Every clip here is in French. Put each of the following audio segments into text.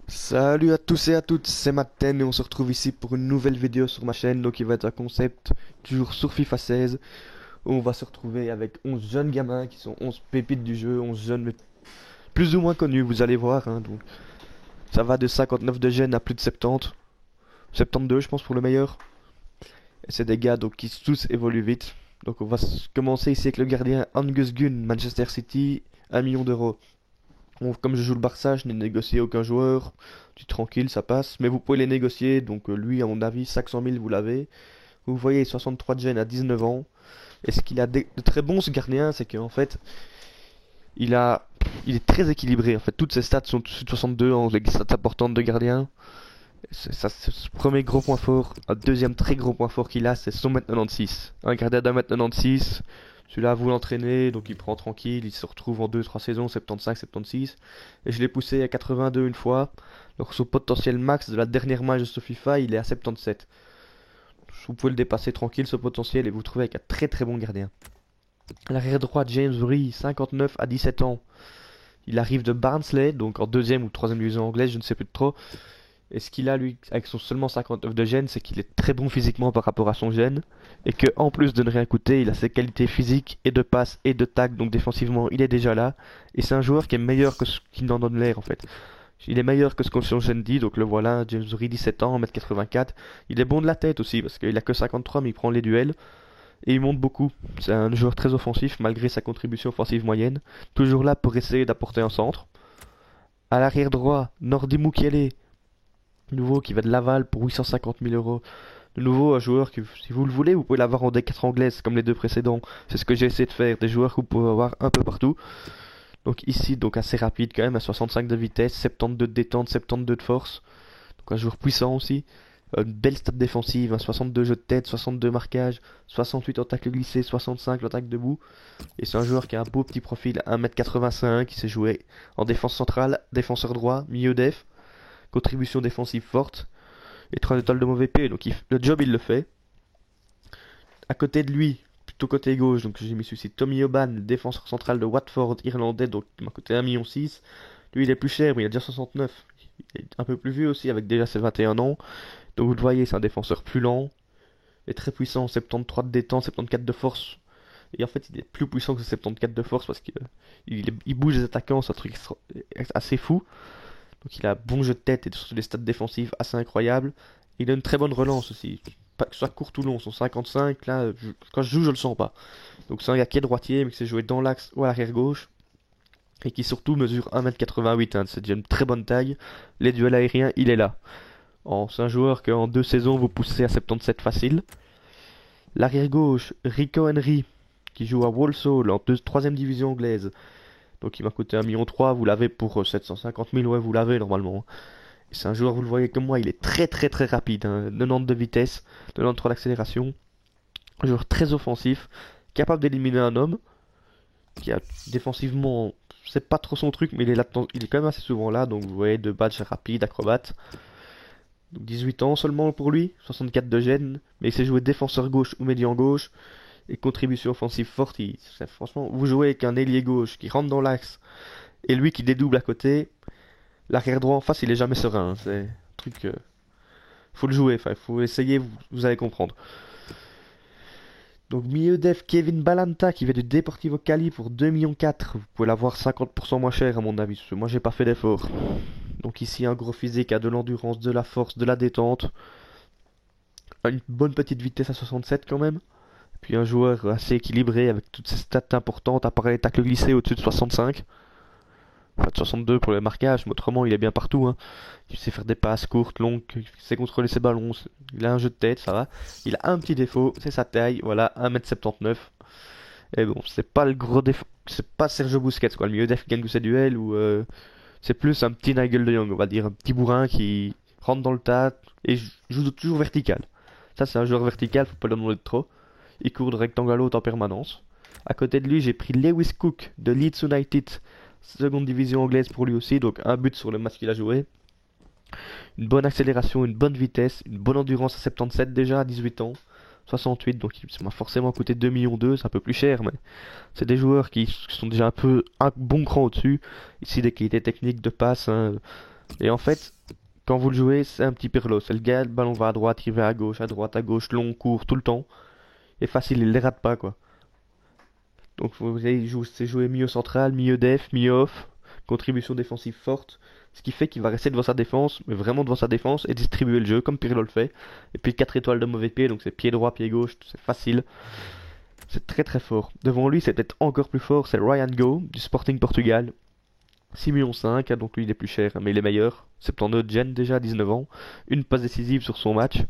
Salut à tous et à toutes, c'est Matten et on se retrouve ici pour une nouvelle vidéo sur ma chaîne. Donc il va être un concept toujours sur FIFA 16 où on va se retrouver avec 11 jeunes gamins qui sont 11 pépites du jeu, 11 jeunes mais plus ou moins connus, vous allez voir, hein. Donc ça va de 59 de gènes à plus de 70, 72 je pense pour le meilleur. Et c'est des gars donc qui tous évoluent vite. Donc on va commencer ici avec le gardien Angus Gunn, Manchester City, 1 million d'euros. Bon, comme je joue le Barça, je n'ai négocié aucun joueur. Je suis tranquille, ça passe. Mais vous pouvez les négocier. Donc lui, à mon avis, 500 000, vous l'avez. Vous voyez, 63 de gène à 19 ans. Et ce qu'il a de très bon, ce gardien, c'est qu'en fait, il a, il est très équilibré. En fait, toutes ses stats sont au-dessus de 62 en les stats importantes de gardien. Ça, c'est ce premier gros point fort. Un deuxième très gros point fort qu'il a, c'est son mètre 96. Un gardien d'un mètre 96. Celui-là, vous l'entraînez, donc il prend tranquille, il se retrouve en 2-3 saisons, 75, 76. Et je l'ai poussé à 82 une fois. Donc son potentiel max de la dernière match de ce FIFA, il est à 77. Vous pouvez le dépasser tranquille, ce potentiel, et vous trouvez avec un très très bon gardien. L'arrière droit, James Rie, 59 à 17 ans. Il arrive de Barnsley, donc en deuxième ou troisième division anglaise, je ne sais plus de trop. Et ce qu'il a, lui, avec son seulement 59 de gène, c'est qu'il est très bon physiquement par rapport à son gène. Et que, en plus de ne rien coûter, il a ses qualités physiques et de passe et de tac. Donc défensivement, il est déjà là. Et c'est un joueur qui est meilleur que ce qu'il n'en donne l'air, en fait. Il est meilleur que ce que son gène dit. Donc le voilà, James Reed, 17 ans, 1m84. Il est bon de la tête aussi, parce qu'il a que 53, mais il prend les duels. Et il monte beaucoup. C'est un joueur très offensif, malgré sa contribution offensive moyenne. Toujours là pour essayer d'apporter un centre. À l'arrière droit, Nordi Mukiele, nouveau qui va de Laval pour 850 000 euros. De nouveau, un joueur que, si vous le voulez, vous pouvez l'avoir en D4 anglaise comme les deux précédents. C'est ce que j'ai essayé de faire. Des joueurs que vous pouvez avoir un peu partout. Donc ici, donc assez rapide quand même, à 65 de vitesse, 72 de détente, 72 de force. Donc un joueur puissant aussi. Une belle stat défensive, 62 jeux de tête, 62 marquages, 68 en tacle glissé, 65 en tacle debout. Et c'est un joueur qui a un beau petit profil, 1m85, qui s'est joué en défense centrale, défenseur droit, milieu def, contribution défensive forte et 3 étoiles de mauvais P. Donc le job, il le fait. À côté de lui, plutôt côté gauche, donc j'ai mis celui-ci, Tommy Oban, défenseur central de Watford, irlandais, donc il m'a coûté 1,6 million. Lui, il est plus cher, mais il a déjà 69. Il est un peu plus vieux aussi, avec déjà ses 21 ans. Donc vous le voyez, c'est un défenseur plus lent et très puissant, 73 de détente, 74 de force. Et en fait, il est plus puissant que ce 74 de force parce qu'il bouge les attaquants, c'est un truc assez fou. Donc il a un bon jeu de tête et surtout des stats défensives assez incroyables. Il a une très bonne relance aussi. Pas que ce soit court ou long, son 55, là, quand je joue, je le sens pas. Donc c'est un gars qui est droitier, mais qui s'est joué dans l'axe ou à l'arrière gauche. Et qui surtout mesure 1m88, hein, c'est déjà une très bonne taille. Les duels aériens, il est là. C'est un joueur qu'en 2 saisons, vous poussez à 77 facile. L'arrière gauche, Rico Henry, qui joue à Walsall en 3ème division anglaise. Donc il m'a coûté 1,3 million, vous l'avez pour 750 000, ouais, vous l'avez normalement. C'est un joueur, vous le voyez comme moi, il est très très très rapide, hein. 90 de vitesse, 93 d'accélération. Un joueur très offensif, capable d'éliminer un homme, qui a défensivement, c'est pas trop son truc, mais il est quand même assez souvent là, donc vous voyez, de badge rapide, acrobate. Donc 18 ans seulement pour lui, 64 de gène, mais il s'est joué défenseur gauche ou médian gauche, et contribution offensive forte, franchement, vous jouez avec un ailier gauche qui rentre dans l'axe, et lui qui dédouble à côté, l'arrière droit en face, il est jamais serein, hein. C'est un truc, faut le jouer, enfin, faut essayer, vous allez comprendre. Donc milieu def Kevin Balanta qui vient du Deportivo Cali pour 2,4 millions. Vous pouvez l'avoir 50% moins cher à mon avis, parce que moi j'ai pas fait d'effort. Donc ici un gros physique, a de l'endurance, de la force, de la détente. Une bonne petite vitesse à 67 quand même. Puis un joueur assez équilibré avec toutes ses stats importantes, à part les tacles glissés au-dessus de 65. Enfin de 62 pour les marquages, mais autrement il est bien partout, hein. Il sait faire des passes courtes, longues, il sait contrôler ses ballons, il a un jeu de tête, ça va. Il a un petit défaut, c'est sa taille, voilà, 1m79. Et bon, c'est pas le gros défaut, c'est pas Sergio Busquets quoi, le milieu def qui gagne tous ses duels, ou c'est plus un petit Nigel de Jong, on va dire, un petit bourrin qui rentre dans le tas et joue toujours vertical. Ça c'est un joueur vertical, faut pas le demander de trop. Il court de rectangle à l'autre en permanence. À côté de lui, j'ai pris Lewis Cook de Leeds United, seconde division anglaise pour lui aussi, donc un but sur le match qu'il a joué. Une bonne accélération, une bonne vitesse, une bonne endurance à 77 déjà à 18 ans. 68, donc ça m'a forcément coûté 2,2 millions, c'est un peu plus cher, mais c'est des joueurs qui sont déjà un bon cran au-dessus. Ici, des qualités techniques de passe, hein, Et en fait, quand vous le jouez, c'est un petit Pirlo. C'est le gars, le ballon va à droite, il va à gauche, à gauche, long, court, tout le temps. Et facile, il les rate pas, quoi. Donc c'est jouer milieu central, milieu def, milieu off, contribution défensive forte. Ce qui fait qu'il va rester devant sa défense, mais vraiment devant sa défense, et distribuer le jeu comme Pirlo le fait. Et puis 4 étoiles de mauvais pied, donc c'est pied droit, pied gauche, c'est facile. C'est très très fort. Devant lui, c'est peut-être encore plus fort, c'est Ryan Go du Sporting Portugal. 6,5 millions, hein, donc lui il est plus cher, mais il est meilleur. 79 gen déjà, 19 ans. Une passe décisive sur son match.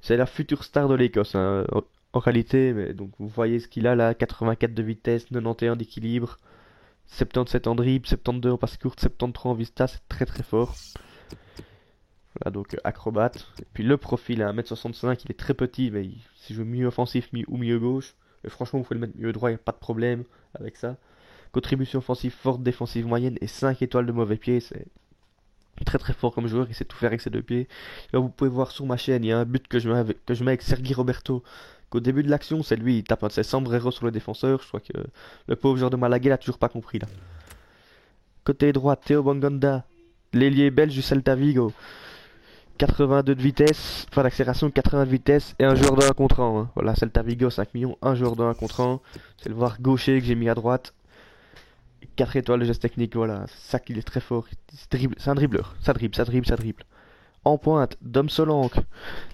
C'est la future star de l'Écosse, hein, en réalité, mais donc vous voyez ce qu'il a là, 84 de vitesse, 91 d'équilibre, 77 en dribble, 72 en passe courte, 73 en vista, c'est très très fort. Voilà, donc acrobate. Et puis le profil à 1m65, il est très petit, mais s'il joue milieu offensif ou milieu gauche, et franchement vous pouvez le mettre milieu droit, il n'y a pas de problème avec ça. Contribution offensive forte, défensive moyenne et 5 étoiles de mauvais pied, c'est très très fort comme joueur, il sait tout faire avec ses deux pieds. Là, vous pouvez voir sur ma chaîne, il y a un but que je mets avec Sergi Roberto. Qu'au début de l'action, c'est lui, il tape un de ses sombreros sur le défenseur. Je crois que le pauvre joueur de Malaga il a toujours pas compris là. Côté droit, Theo Bongonda, l'ailier belge du Celta Vigo. 82 de vitesse, enfin d'accélération, 80 de vitesse et un joueur de 1 contre 1. Hein. Voilà, Celta Vigo, 5 millions, un joueur de 1 contre 1. C'est le voir gaucher que j'ai mis à droite. 4 étoiles de geste technique, voilà, c'est ça qu'il est très fort. C'est un dribbleur, ça dribble, ça dribble, ça dribble. En pointe, Dom Solanke,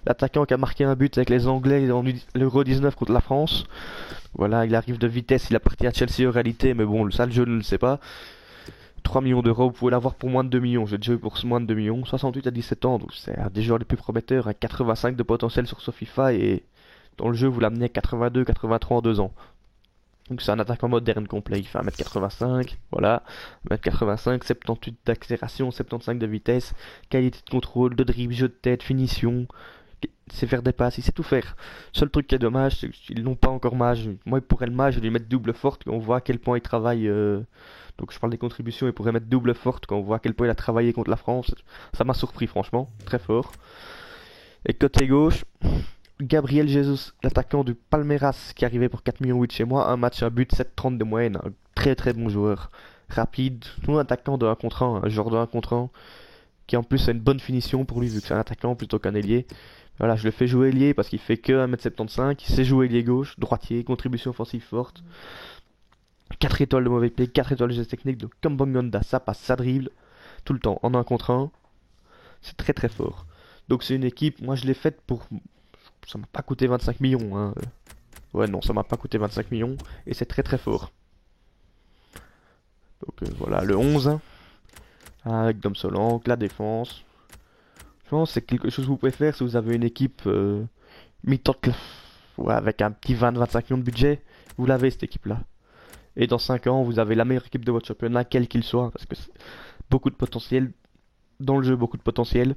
l'attaquant qui a marqué un but avec les Anglais dans l'Euro 19 contre la France. Voilà, il arrive de vitesse, il appartient à Chelsea en réalité, mais bon, ça le jeu ne le sait pas. 3 millions d'euros, vous pouvez l'avoir pour moins de 2 millions. J'ai déjà eu pour moins de 2 millions. 68 à 17 ans, donc c'est un des joueurs les plus prometteurs. Un 85 de potentiel sur ce FIFA et dans le jeu, vous l'amenez à 82, 83 en 2 ans. Donc c'est un attaquant moderne complet, il fait 1m85, voilà, 1m85, 78 d'accélération, 75 de vitesse, qualité de contrôle, de dribble, jeu de tête, finition, il sait faire des passes, il sait tout faire. Seul truc qui est dommage, c'est qu'ils n'ont pas encore mage. Moi, il pourrait le mage, je vais lui mettre double forte, quand on voit à quel point il travaille. Donc je parle des contributions, il pourrait mettre double forte quand on voit à quel point il a travaillé contre la France. Ça m'a surpris franchement, très fort. Et côté gauche, Gabriel Jesus, l'attaquant du Palmeiras qui arrivait pour 4,8 millions chez moi, un match, un but, 7,30 de moyenne, un très très bon joueur, rapide, tout un attaquant de 1 contre 1, un joueur de 1 contre 1, qui en plus a une bonne finition pour lui vu que c'est un attaquant plutôt qu'un ailier. Voilà, je le fais jouer ailier parce qu'il fait que 1m75, il sait jouer ailier gauche, droitier, contribution offensive forte, 4 étoiles de mauvais play, 4 étoiles de geste technique, donc comme Bongonda, ça passe, ça dribble, tout le temps, en 1 contre 1, c'est très très fort. Donc c'est une équipe, moi je l'ai faite pour... Ça m'a pas coûté 25 millions, hein. Ouais, non, ça m'a pas coûté 25 millions. Et c'est très très fort. Donc voilà, le 11. Hein, avec Dom Solanke, la défense. Je pense que c'est quelque chose que vous pouvez faire si vous avez une équipe mi-temps ouais, avec un petit 20-25 millions de budget. Vous l'avez cette équipe-là. Et dans 5 ans, vous avez la meilleure équipe de votre championnat, quel qu'il soit. Parce que c'est beaucoup de potentiel. Dans le jeu, beaucoup de potentiel.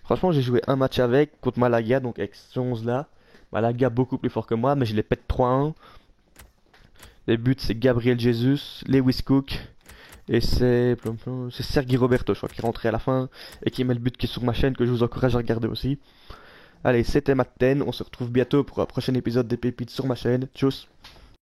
Franchement, j'ai joué un match avec, contre Malaga, donc avec ce 11 là. Malaga beaucoup plus fort que moi, mais je les pète 3-1. Les buts, c'est Gabriel Jesus, Lewis Cook, et c'est Sergi Roberto, je crois, qui est rentré à la fin, et qui met le but qui est sur ma chaîne, que je vous encourage à regarder aussi. Allez, c'était Matten, on se retrouve bientôt pour un prochain épisode des Pépites sur ma chaîne. Tchuss!